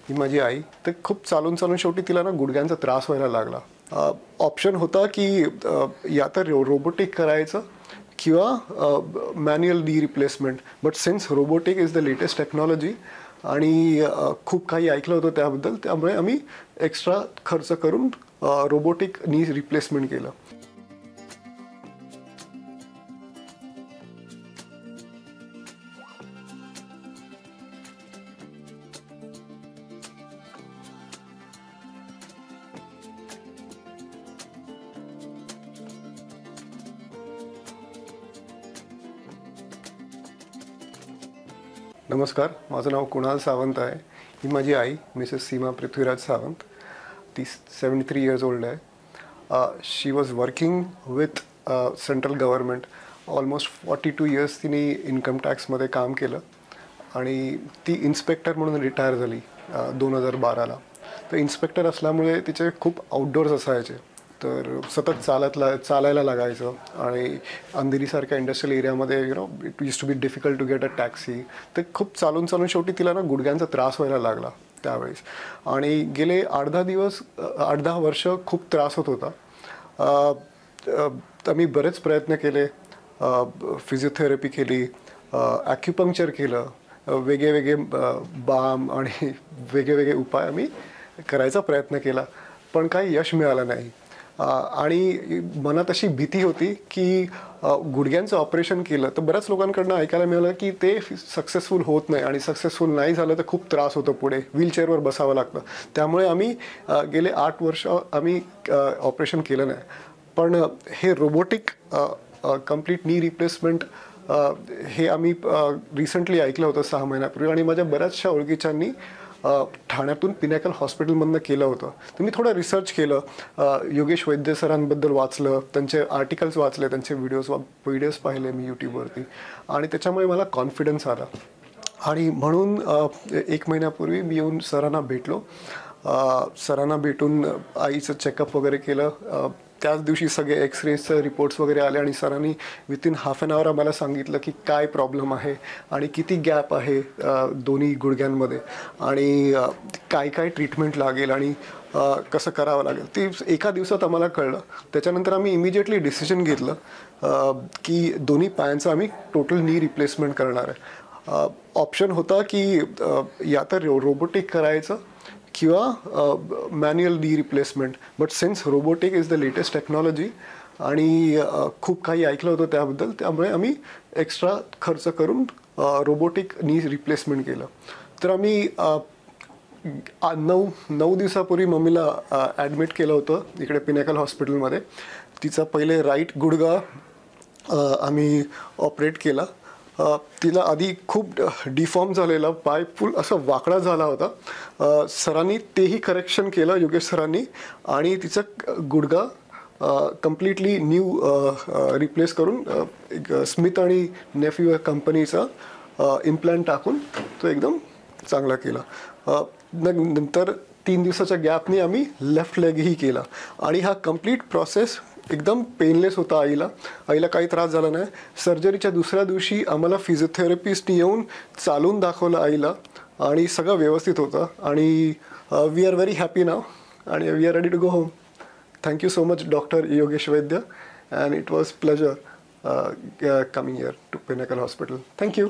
ही माझी आई. तर खूप चालून चालून शेवटी तिला ना गुडघ्यांचा त्रास व्हायला लागला. ऑप्शन होता की या तर रोबोटिक करायचं किंवा manual knee replacement. But since robotic is the latest technology आणि खूप काही ऐकलं होतं त्याबद्दल, त्यामुळे आम्ही एक्स्ट्रा खर्च करून रोबोटिक नी रिप्लेसमेंट केलं. नमस्कार, माझं नाव कुणाल सावंत आहे. ही माझी आई मिसेस सीमा पृथ्वीराज सावंत. ती 73 इयर्स ओल्ड आहे. She was working with central government. Almost 42 years तिने इन्कम टॅक्समध्ये काम केलं आणि ती इन्स्पेक्टर म्हणून रिटायर झाली 2012ला. तर इन्स्पेक्टर असल्यामुळे तिचे खूप आउटडोअर्स असायचे, तर सतत चालायला लागायचं आणि अंधेरीसारख्या इंडस्ट्रियल एरियामध्ये it use to be difficult to get a taxi. तर खूप चालून शेवटी तिला ना गुडघ्यांचा त्रास व्हायला लागला त्यावेळेस. आणि गेले 8-10 वर्ष खूप त्रास होत होता. आम्ही बरेच प्रयत्न केले, फिजिओथेरपी केली, ॲक्युपंक्चर केलं, वेगळे बाम आणि वेगळे उपाय आम्ही करायचा प्रयत्न केला, पण काही यश मिळालं नाही. आणि मनात अशी भीती होती की गुडघ्यांचं ऑपरेशन केलं तर बऱ्याच लोकांकडनं ऐकायला मिळालं की ते सक्सेसफुल होत नाही आणि सक्सेसफुल नाही झालं तर खूप त्रास होतो, पुढे व्हीलचेअरवर बसावं लागतं. त्यामुळे आम्ही गेले 8 वर्ष आम्ही ऑपरेशन केलं नाही. पण हे रोबोटिक कम्प्लीट नी रिप्लेसमेंट हे आम्ही रिसेंटली ऐकलं होतं 6 महिन्यापूर्वी आणि माझ्या बऱ्याचशा ओळखीच्यांनी ठाण्यातून पिनॅकल हॉस्पिटलमधनं केलं होतं. तर मी थोडं रिसर्च केलं, योगेश वैद्य सरांबद्दल वाचलं, त्यांचे आर्टिकल्स वाचले, त्यांचे व्हिडिओज पाहिले मी यूट्यूबवरती आणि त्याच्यामुळे मला कॉन्फिडन्स आला. आणि म्हणून 1 महिन्यापूर्वी मी येऊन सरांना भेटलो. सरांना भेटून आईचं चेकअप वगैरे केलं. त्याच दिवशी सगळे एक्सरेचं रिपोर्ट्स वगैरे आले आणि सरांनी विथिन हाफ ॲन आवर आम्हाला सांगितलं की काय प्रॉब्लेम आहे आणि किती गॅप आहे दोन्ही गुडघ्यांमध्ये आणि काय ट्रीटमेंट लागेल आणि कसं करावं लागेल ते एका दिवसात आम्हाला कळलं. त्याच्यानंतर आम्ही इमिजिएटली डिसिजन घेतलं की दोन्ही पायांचं आम्ही टोटल नी रिप्लेसमेंट करणार आहे. ऑप्शन होता की या तर रोबोटिक करायचं किंवा manual knee replacement. But since robotic is the latest technology आणि खूप काही ऐकलं होतं त्याबद्दल, त्यामुळे आम्ही एक्स्ट्रा खर्च करून रोबोटिक नी रिप्लेसमेंट केलं. तर आम्ही 9 दिवसापूर्वी मम्मीला ॲडमिट केलं होतं इकडे पिनॅकल हॉस्पिटलमध्ये. तिचा पहिले राईट गुडघा आम्ही ऑपरेट केला. तिला आधी खूप डिफॉर्म झालेला पाय फुल असा वाकडा झाला होता. सरांनी तेही करेक्शन केलं, योगेश सरांनी, आणि तिचा गुडघा कम्प्लिटली न्यू रिप्लेस करून एक स्मिथ आणि नेफ्यू कंपनीचा इम्प्लांट टाकून तो एकदम चांगला केला. नंतर 3 दिवसाच्या गॅपनी आम्ही लेफ्ट लेगही केला आणि हा कम्प्लीट प्रोसेस एकदम पेनलेस होता. आईला काही त्रास झाला नाही. सर्जरीच्या दुसऱ्या दिवशी आम्हाला फिजिओथेरपिस्टनी येऊन चालून दाखवलं आईला आणि सगळं व्यवस्थित होतं आणि we are very happy now आणि we are ready to go home. Thank you so much doctor Yogesh Vaidya, and it was pleasure coming here to Pinnacle hospital. Thank you.